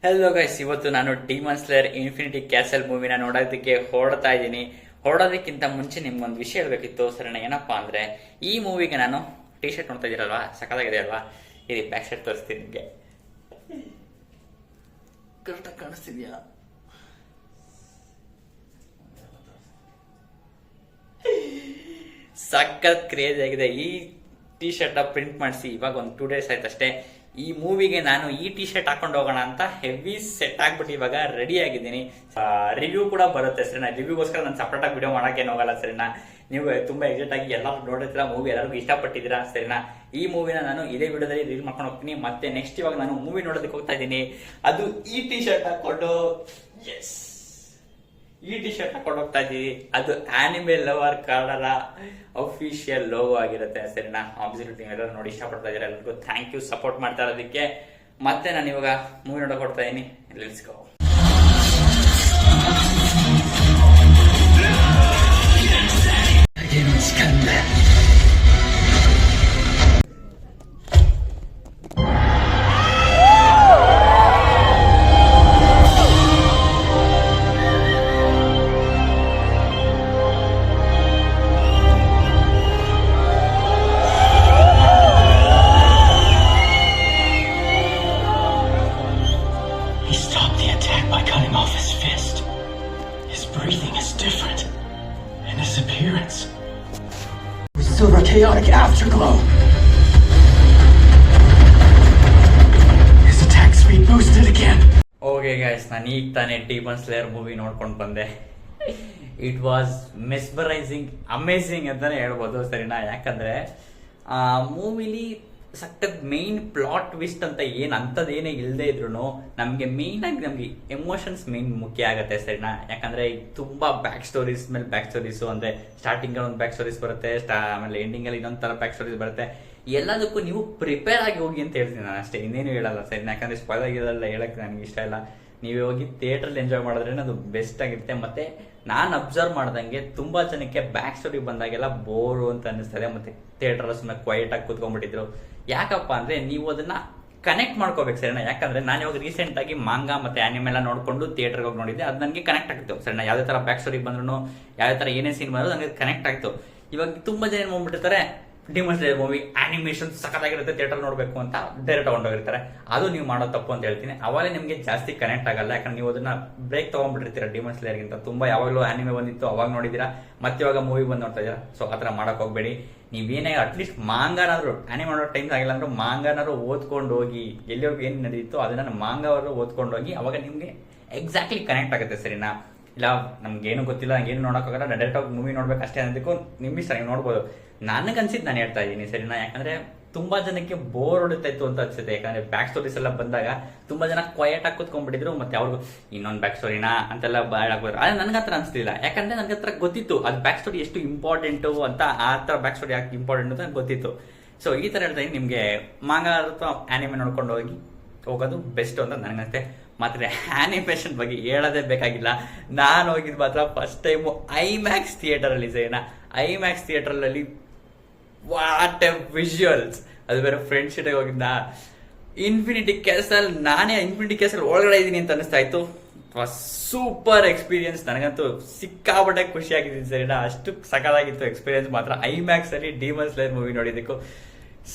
Hello guys, ಇವತ್ತು ನಾನು demon slayer infinity castle ಮೂವಿನ ನೋಡೋದಕ್ಕೆ ಹೊರಡ್ತಾ ಇದ್ದೀನಿ. ಹೊರಡೋದಕ್ಕಿಂತ ಮುಂಚೆ ನಿಮ್ಗೊಂದು ವಿಷಯ ಹೇಳ್ಬೇಕಿತ್ತು. ಸರಿನಾ? ಏನಪ್ಪಾ ಅಂದ್ರೆ ಈ ಮೂವಿಗೆ ನಾನು ಟಿ ಶರ್ಟ್ ನೋಡ್ತಾ ಇದ್ದೀರಲ್ವಾ, ಸಕ್ಕತ್ತಾಗಿದೆ ಅಲ್ವಾ? ಇದು ಬ್ಯಾಕ್ ಶರ್ಟ್ ತೋರಿಸ್ತೀನಿ ನಿಮಗೆ. ಕರೆಕ್ಟಾಗಿ ಕಾಣಿಸ್ತಿದ್ಯಾ? ಸಖತ್ ಕ್ರೇಜ್ ಆಗಿದೆ. ಈ ಟಿ ಶರ್ಟ್ ಪ್ರಿಂಟ್ ಮಾಡಿಸಿ ಇವಾಗ ಒಂದು 2 days ಆಯ್ತಷ್ಟೇ. ಈ ಮೂವಿಗೆ ನಾನು ಈ ಟಿ ಶರ್ಟ್ ಹಾಕೊಂಡು ಹೋಗೋಣ ಅಂತ ಹೆವಿ ಸೆಟ್ ಆಗ್ಬಿಟ್ಟು ಇವಾಗ ರೆಡಿ ಆಗಿದ್ದೀನಿ. ರಿವ್ಯೂ ಕೂಡ ಬರುತ್ತೆ. ಸರಿನಾ? ರಿವ್ಯೂಗೋಸ್ಕರ ನಾನು ಸಪರೇಟ್ ಆಗಿ ವಿಡಿಯೋ ಮಾಡಕ್ಕೇನು ಹೋಗಲ್ಲ. ಸರಿನಾ? ನೀವು ತುಂಬಾ ಎಕ್ಸೈಟ್ ಆಗಿ ಎಲ್ಲರೂ ನೋಡಿರ್ತೀರಾ, ಮೂವಿ ಎಲ್ಲರಿಗೂ ಇಷ್ಟಪಟ್ಟಿದ್ದೀರಾ. ಸರಿನಾ? ಈ ಮೂವಿನ ನಾನು ಇದೇ ವಿಡಿಯೋದಲ್ಲಿ ರೀಲ್ ಮಾಡ್ಕೊಂಡು ಹೋಗ್ತೀನಿ. ಮತ್ತೆ ನೆಕ್ಸ್ಟ್ ಇವಾಗ ನಾನು ಮೂವಿ ನೋಡೋದಕ್ಕೆ ಹೋಗ್ತಾ ಇದ್ದೀನಿ. ಅದು ಈ ಟಿ ಶರ್ಟ್ ಹಾಕೊಂಡು, ಎಸ್, ಈ ಟಿ ಶರ್ಟ್ ಹಾಕೊಂಡು ಹೋಗ್ತಾ ಇದ್ದೀವಿ. ಅದು ಆನಿಮೆ ಲವರ್ ಕಾರ್ಡರ ಅಫಿಷಿಯಲ್ ಲೋಗೋ ಆಗಿರುತ್ತೆ. ಸರಿನಾ? ಆಬ್ಸಲ್ಯೂಟ್ಲಿ ಎಲ್ಲರೂ ನೋಡಿ ಇಷ್ಟಪಡ್ತಾ ಇದ್ದಾರೆ. ಎಲ್ಲರಿಗೂ ಥ್ಯಾಂಕ್ ಯು ಸಪೋರ್ಟ್ ಮಾಡ್ತಾ ಇರೋದಕ್ಕೆ. ಮತ್ತೆ ನಾನು ಇವಾಗ ಮೂವಿ ನೋಡಕ್ ಹೊಡ್ತಾ ಇದ್ದೀನಿ. Let's go. Breathing is different, and his appearance was silver chaotic afterglow. His attack speed boosted again. Okay guys, ನಾನು ಈಗ ತಾನೇ ಡಿಮನ್ ಸ್ಲೇಯರ್ ಮೂವಿ ನೋಡ್ಕೊಂಡು ಬಂದೆ. ಇಟ್ ವಾಸ್ ಮೆಸ್ಮರೈಸಿಂಗ್, ಅಮೇಝಿಂಗ್ ಅಂತಾನೆ ಹೇಳ್ಬೋದು. ಸರಿನಾ? ಯಾಕಂದ್ರೆ ಆ ಮೂವಿಲಿ ಸಖತ್ ಮೇನ್ ಪ್ಲಾಟ್ ಟ್ವಿಸ್ಟ್ ಅಂತ ಅಂತದೇನೇ ಇಲ್ಲದೆ ಇದ್ರು ನಮ್ಗೆ ಮೇನ್ ಆಗಿ ನಮ್ಗೆ ಎಮೋಷನ್ಸ್ ಮೇನ್ ಮುಖ್ಯ ಆಗತ್ತೆ. ಸರಿನಾ? ಯಾಕಂದ್ರೆ ತುಂಬಾ ಬ್ಯಾಕ್ ಸ್ಟೋರೀಸ್ ಮೇಲೆ ಬ್ಯಾಕ್ ಸ್ಟೋರೀಸ್, ಅಂದ್ರೆ ಸ್ಟಾರ್ಟಿಂಗ್ ಅಲ್ಲಿ ಒಂದು ಬ್ಯಾಕ್ ಸ್ಟೋರೀಸ್ ಬರುತ್ತೆ, ಆಮೇಲೆ ಎಂಡಿಂಗ್ ಅಲ್ಲಿ ಇನ್ನೊಂದ್ ತರ ಬ್ಯಾಕ್ ಸ್ಟೋರೀಸ್ ಬರುತ್ತೆ. ಎಲ್ಲದಕ್ಕೂ ನೀವು ಪ್ರಿಪೇರ್ ಆಗಿ ಹೋಗಿ ಅಂತ ಹೇಳ್ತೀನಿ ನಾನು, ಅಷ್ಟೇ, ಇನ್ನೇನು ಹೇಳಲ್ಲ. ಸರಿ? ಯಾಕಂದ್ರೆ ಸ್ಪಾಯ್ಲ್ ಆಗಿರೋಲ್ಲ ಹೇಳಕ್ ನನಗೆ ಇಷ್ಟ ಇಲ್ಲ. ನೀವೇ ಹೋಗಿ ಥಿಯೇಟರ್ ಎಂಜಾಯ್ ಮಾಡಿದ್ರೆ ಅದು ಬೆಸ್ಟ್ ಆಗಿರುತ್ತೆ. ಮತ್ತೆ ನಾನು ಅಬ್ಸರ್ವ್ ಮಾಡ್ದಂಗೆ ತುಂಬಾ ಜನಕ್ಕೆ ಬ್ಯಾಕ್ ಸ್ಟೋರಿ ಬಂದಾಗೆಲ್ಲ ಬೋರು ಅಂತ ಅನಿಸ್ತದೆ. ಮತ್ತೆ ಥಿಯೇಟರ್ ಸುಮ್ಮನೆ ಕ್ವೈಟ್ ಆಗಿ ಕೂತ್ಕೊಂಡ್ಬಿಟ್ಟಿದ್ರು. ಯಾಕಪ್ಪ ಅಂದ್ರೆ ನೀವು ಅದನ್ನ ಕನೆಕ್ಟ್ ಮಾಡ್ಕೋಬೇಕು. ಸರಿನಾ? ಯಾಕಂದ್ರೆ ನಾನು ಇವಾಗ ರೀಸೆಂಟ್ ಆಗಿ ಮಾಂಗಾ ಮತ್ತೆ ಆನಿಮೆ ಎಲ್ಲ ನೋಡ್ಕೊಂಡು ಥಿಯೇಟರ್ಗೆ ಹೋಗಿ ನೋಡಿದ್ದೆ. ಅದು ನನಗೆ ಕನೆಕ್ಟ್ ಆಗ್ತು. ಸರಿನಾ? ಯಾವ್ದೇ ತರ ಬ್ಯಾಕ್ ಸ್ಟೋರಿ ಬಂದ್ರು, ಯಾವ್ದೇ ತರ ಏನೇ ಸೀನ್ ಬಂದ್ರು ನನಗೆ ಕನೆಕ್ಟ್ ಆಗ್ತು. ಇವಾಗ ತುಂಬಾ ಜನ ಏನ್ ಮಾಡ್ಬಿಟ್ಟಿರ್ತಾರೆ, ಡಿಮನ್ ಸ್ಲೇಯರ್ ಮೂವಿ ಆನಿಮೇಷನ್ ಸಖತ್ತಾಗಿರುತ್ತೆ, ಥಿಯೇಟರ್ ನೋಡ್ಬೇಕು ಅಂತ ಡೈರೆಕ್ಟ್ ತಗೊಂಡೋಗಿರ್ತಾರೆ. ಅದು ನೀವು ಮಾಡೋ ತಪ್ಪು ಅಂತ ಹೇಳ್ತೀನಿ. ಅವಾಗ ನಿಮ್ಗೆ ಜಾಸ್ತಿ ಕನೆಕ್ಟ್ ಆಗಲ್ಲ. ಯಾಕಂದ್ರೆ ನೀವು ಅದನ್ನ ಬ್ರೇಕ್ ತಗೊಂಡ್ಬಿಟ್ಟಿರ್ತೀರ. ಡಿಮನ್ ಸ್ಲೇಯರ್ಗಿಂತ ತುಂಬಾ ಯಾವಾಗಲೂ ಆನಿಮೆ ಬಂದಿತ್ತು ಅವಾಗ ನೋಡಿದೀರಾ, ಮತ್ತೆ ಇವಾಗ ಮೂವಿ ಬಂದು ನೋಡ್ತಾ ಇದೀರಾ. ಸೊ ಆತರ ಮಾಡಕ್ ಹೋಗ್ಬೇಡಿ. ನೀವೇನೇ ಅಟ್ಲೀಸ್ಟ್ ಮಾಂಗಾನಾದ್ರು, ಆನಿಮೆ ಮಾಡೋ ಟೈಮ್ಸ್ ಆಗಿಲ್ಲ ಅಂದ್ರೆ ಮಾಂಗಾನಾದ್ರು ಓದ್ಕೊಂಡು ಹೋಗಿ, ಎಲ್ಲಿವರೆಗೂ ಏನ್ ನಡೀತು ಅದನ್ನ ಮಾಂಗಾವರು ಓದ್ಕೊಂಡು ಹೋಗಿ, ಅವಾಗ ನಿಮ್ಗೆ ಎಕ್ಸಾಕ್ಟ್ಲಿ ಕನೆಕ್ಟ್ ಆಗುತ್ತೆ. ಸರಿನಾ? ಇಲ್ಲ ನಮ್ಗೆ ಏನು ಗೊತ್ತಿಲ್ಲ, ಏನು ನೋಡೋಕ್ಕಾಗಲ್ಲ, ಡೈರೆಕ್ಟ್ ಆಗಿ ಮೂವಿ ನೋಡ್ಬೇಕು ಅಷ್ಟೇ ಅನ್ನೋದಕ್ಕೂ ನಿಮ್ ಇಷ್ಟ, ನೀವು ನೋಡ್ಬೋದು. ನನಗನ್ಸಿದ್ ನಾನು ಹೇಳ್ತಾ ಇದ್ದೀನಿ. ಸರಿನಾ? ಯಾಕಂದ್ರೆ ತುಂಬಾ ಜನಕ್ಕೆ ಬೋರ್ ಹೊಡಿತಾ ಇತ್ತು ಅಂತ ಅನ್ಸುತ್ತೆ. ಯಾಕಂದ್ರೆ ಬ್ಯಾಕ್ ಸ್ಟೋರೀಸ್ ಎಲ್ಲ ಬಂದಾಗ ತುಂಬಾ ಜನ ಕ್ವೈಟ್ ಆಗಿ ಕೂತ್ಕೊಂಡ್ಬಿಟ್ಟಿದ್ರು. ಮತ್ತೆ ಅವ್ರಿಗೂ ಇನ್ನೊಂದು ಬ್ಯಾಕ್ ಸ್ಟೋರಿನಾ ಅಂತೆಲ್ಲ ಬಾಳಾಗ್ಬೋದು. ಆದ್ರೆ ನನ್ಗೆ ಹತ್ರ ಅನ್ಸ್ತಿಲ್ಲ. ಯಾಕಂದ್ರೆ ನನ್ಗೆ ಹತ್ರ ಗೊತ್ತಿತ್ತು ಅದು ಬ್ಯಾಕ್ ಸ್ಟೋರಿ ಎಷ್ಟು ಇಂಪಾರ್ಟೆಂಟ್ ಅಂತ, ಆ ತರ ಬ್ಯಾಕ್ ಸ್ಟೋರಿ ಯಾಕೆ ಇಂಪಾರ್ಟೆಂಟ್ ಅಂತ ಗೊತ್ತಿತ್ತು. ಸೊ ಈ ತರ ಹೇಳ್ತಾ ಇದ್ದೀನಿ. ನಿಮ್ಗೆ ಮಾಂಗಾ ಅಥವಾ ಆನಿಮೆ ನೋಡ್ಕೊಂಡು ಹೋಗೋದು ಬೆಸ್ಟ್ ಅಂತ ನನಗನ್ಸುತ್ತೆ. ಮಾತ್ರ ಆನಿಮೇಷನ್ ಬಗ್ಗೆ ಹೇಳೋದೇ ಬೇಕಾಗಿಲ್ಲ. ನಾನು ಹೋಗಿದ್ ಮಾತ್ರ ಫಸ್ಟ್ ಟೈಮ್ ಐಮ್ಯಾಕ್ಸ್ ಥಿಯೇಟರ್ ಅಲ್ಲಿ. ಸರಿನಾ? ಐಮ್ಯಾಕ್ಸ್ ಥಿಯೇಟರ್ ಅಲ್ಲಿ ವಾಟ್ ಎ ವಿಜುವಲ್ಸ್. ಅದು ಬೇರೆ ಫ್ರೆಂಡ್ಸ್ ಜೊತೆಗೆ ಹೋಗಿದ್ದ. ಇನ್ಫಿನಿಟಿ ಕ್ಯಾಸಲ್, ನಾನೇ ಇನ್ಫಿನಿಟಿ ಕ್ಯಾಸಲ್ ಒಳಗಡೆ ಇದ್ದೀನಿ ಅಂತ ಅನಿಸ್ತಾ ಇತ್ತು. Super experience. ನನಗಂತೂ ಸಿಕ್ಕಾಪಟ್ಟೆ ಖುಷಿ ಆಗಿದ್ದೀನಿ. ಸರಿನಾ? ಅಷ್ಟು ಸಕಾಲಾಗಿತ್ತು ಎಕ್ಸ್ಪೀರಿಯನ್ಸ್ ಮಾತ್ರ. ಐಮ್ಯಾಕ್ಸ್ ಅಲ್ಲಿ ಡಿಮನ್ ಸ್ಲೇಯರ್ ಮೂವಿ ನೋಡಿದ್ದಕ್ಕೂ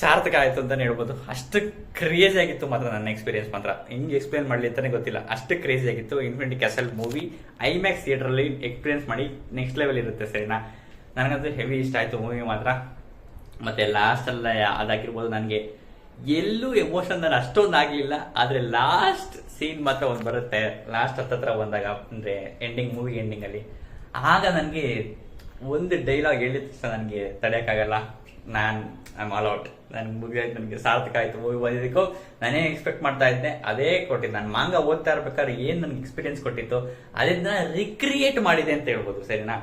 ಸಾರ್ಥಕ ಆಯ್ತು ಅಂತಾನೆ ಹೇಳ್ಬೋದು. ಅಷ್ಟು ಕ್ರೇಜಿ ಆಗಿತ್ತು ಮಾತ್ರ ನನ್ನ ಎಕ್ಸ್ಪೀರಿಯನ್ಸ್ ಮಾತ್ರ. ಹೆಂಗೆ ಎಕ್ಸ್ಪ್ಲೇನ್ ಮಾಡ್ಲಿ ಅಂತಾನೆ ಗೊತ್ತಿಲ್ಲ, ಅಷ್ಟು ಕ್ರೇಜಿ ಆಗಿತ್ತು. ಇನ್ಫಿನಿಟಿ ಕ್ಯಾಸಲ್ ಮೂವಿ ಐಮ್ಯಾಕ್ಸ್ ಥಿಯೇಟರ್ ಅಲ್ಲಿ ಎಕ್ಸ್ಪೀರಿಯನ್ಸ್ ಮಾಡಿ ನೆಕ್ಸ್ಟ್ ಲೆವೆಲ್ ಇರುತ್ತೆ. ಸರಿನಾ? ನನಗಂತೂ ಹೆವಿ ಇಷ್ಟ ಆಯ್ತು ಮೂವಿ ಮಾತ್ರ. ಮತ್ತೆ ಲಾಸ್ಟ್ ಅಲ್ಲ ಅದಾಗಿರ್ಬೋದು, ನನಗೆ ಎಲ್ಲೂ ಎಮೋಷನ್ ನಾನು ಅಷ್ಟೊಂದು ಆಗ್ಲಿಲ್ಲ. ಆದ್ರೆ ಲಾಸ್ಟ್ ಸೀನ್ ಮಾತ್ರ ಒಂದು ಬರುತ್ತೆ. ಲಾಸ್ಟ್ ಹತ್ತತ್ರ ಬಂದಾಗ, ಅಂದ್ರೆ ಎಂಡಿಂಗ್, ಮೂವಿ ಎಂಡಿಂಗ್ ಅಲ್ಲಿ, ಆಗ ನನಗೆ ಒಂದು ಡೈಲಾಗ್ ಹೇಳಿದ ತಕ್ಷಣ ನನಗೆ ತಡೆಯಕ್ಕಾಗಲ್ಲ. I all out. ನನ್ ಮೂವಿ ಆಯ್ತು, ನನಗೆ ಸಾರ್ಥಕ ಆಯ್ತು. ಮೂವಿ ಬಂದಿದ್ದಕ್ಕೂ ನಾನೇ ಎಕ್ಸ್ಪೆಕ್ಟ್ ಮಾಡ್ತಾ ಇದ್ದೆ ಅದೇ ಕೊಟ್ಟಿದ್ದು. ನಾನು ಮಾಂಗಾ ಓದ್ತಾ ಇರ್ಬೇಕಾದ್ರೆ ಏನ್ ನನ್ಗೆ ಎಕ್ಸ್ಪೀರಿಯನ್ಸ್ ಕೊಟ್ಟಿತ್ತು ಅದನ್ನ ರಿಕ್ರಿಯೇಟ್ ಮಾಡಿದೆ ಅಂತ ಹೇಳ್ಬೋದು. ಸರಿನಾ?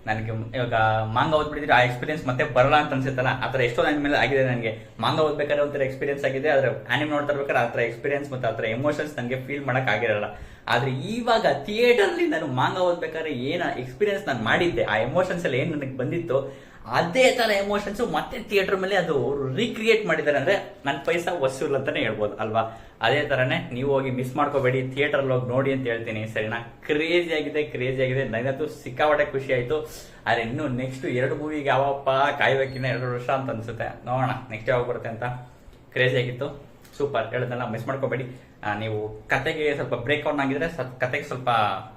ನನಗೆ ಇವಾಗ ಮಾಂಗಾ ಓದ್ಬಿಟ್ಟಿದ್ರೆ ಆ ಎಕ್ಸ್ಪೀರಿಯನ್ಸ್ ಮತ್ತೆ ಬರಲ್ಲ ಅಂತ ಅನ್ಸುತ್ತಲ್ಲ, ಆತರ ಎಷ್ಟೋ ನನ್ನ ಮೇಲೆ ಆಗಿದೆ. ನನಗೆ ಮಾಂಗಾ ಓದ್ಬೇಕಾದ್ರೆ ಒಂಥರ ಎಕ್ಸ್ಪೀರಿಯನ್ಸ್ ಆಗಿದೆ, ಆದ್ರೆ ಆನಿಮೆ ನೋಡ್ತಾ ಇರ್ಬೇಕಾದ್ರೆ ಆತರ ಎಕ್ಸ್ಪೀರಿಯನ್ಸ್ ಮತ್ತೆ ಆತರ ಎಮೋಷನ್ಸ್ ನನಗೆ ಫೀಲ್ ಮಾಡಕ್ ಆಗಿರಲ್ಲ. ಆದ್ರೆ ಇವಾಗ ಥಿಯೇಟರ್ ಅಲ್ಲಿ ನಾನು ಮಾಂಗಾ ಓದ್ಬೇಕಾದ್ರೆ ಏನ ಎಕ್ಸ್ಪೀರಿಯನ್ಸ್ ನಾನು ಮಾಡಿದ್ದೆ, ಆ ಎಮೋಷನ್ಸ್ ಎಲ್ಲ ಏನ್ ನನಗೆ ಬಂದಿತ್ತು ಅದೇ ತರ ಎಮೋಷನ್ಸ್ ಮತ್ತೆ ಥಿಯೇಟರ್ ಮೇಲೆ ಅದು ರೀಕ್ರಿಯೇಟ್ ಮಾಡಿದ್ದಾರೆ ಅಂದ್ರೆ ನನ್ನ ಪೈಸಾ ವಸೂಲ್ ಅಂತಾನೆ ಹೇಳ್ಬೋದು ಅಲ್ವಾ. ಅದೇ ತರನೇ ನೀವು ಹೋಗಿ ಮಿಸ್ ಮಾಡ್ಕೋಬೇಡಿ, ಥಿಯೇಟರ್ ಹೋಗಿ ನೋಡಿ ಅಂತ ಹೇಳ್ತೀನಿ ಸರಿನಾ. ಕ್ರೇಜಿ ಆಗಿದೆ, ನನಗಂತೂ ಸಿಕ್ಕಾಪಟ್ಟೆ ಖುಷಿ ಆಯ್ತು. ಆದ್ರೆ ಇನ್ನು ನೆಕ್ಸ್ಟ್ 2 ಮೂವಿಗೆ ಯಾವಪ್ಪ ಕಾಯ್ಬೇಕಿನ್ನ 2 ವರ್ಷ ಅಂತ ಅನ್ಸುತ್ತೆ. ನೋಡೋಣ ನೆಕ್ಸ್ಟ್ ಯಾವಾಗ ಬರುತ್ತೆ ಅಂತ. ಕ್ರೇಜಿ ಆಗಿತ್ತು, ಸೂಪರ್ ಹೇಳೋದನ್ನ ಮಿಸ್ ಮಾಡ್ಕೋಬೇಡಿ. ನೀವು ಕತೆಗೆ ಸ್ವಲ್ಪ ಬ್ರೇಕ್ ಔಟ್ ಆಗಿದ್ರೆ ಕತೆಗೆ ಸ್ವಲ್ಪ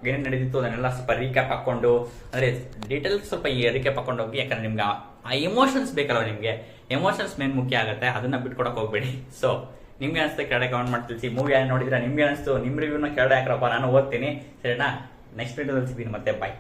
ಏನೇನು ನಡೆದಿತ್ತು ಅದನ್ನೆಲ್ಲ ಸ್ವಲ್ಪ ರೀಕ್ಯಾಪ್ ಹಾಕೊಂಡು ಅಂದ್ರೆ ಡೀಟೇಲ್ಸ್ ಸ್ವಲ್ಪ ರೀಕ್ಯಾಪ್ ಹಾಕೊಂಡು ಹೋಗಿ. ಯಾಕಂದ್ರೆ ನಿಮ್ಗೆ ಆ ಎಮೋಷನ್ಸ್ ಬೇಕಲ್ವ, ನಿಮ್ಗೆ ಎಮೋಷನ್ಸ್ ಮೇನ್ ಮುಖ್ಯ ಆಗುತ್ತೆ, ಅದನ್ನ ಬಿಟ್ಕೊಡಕ್ ಹೋಗ್ಬೇಡಿ. ಸೊ ನಿಮ್ಗೆ ಅನಿಸುತ್ತೆ ಕೆಳಗಡೆ ಕಮೆಂಟ್ ಮಾಡಿ ತಿಳಿಸಿ. ಮೂವಿ ನೋಡಿದ್ರೆ ನಿಮ್ಗೆ ಅನಿಸ್ತು, ನಿಮ್ ರಿವ್ಯೂನ ಕೆಳಗಡೆ ಹಾಕ್ರಪ್ಪ, ನಾನು ಓದ್ತೀನಿ ಸರಿನಾ. ನೆಕ್ಸ್ಟ್ ವಿಡಿಯೋದಲ್ಲಿ ಸಿಗ್ತೀನಿ ಮತ್ತೆ, ಬಾಯ್.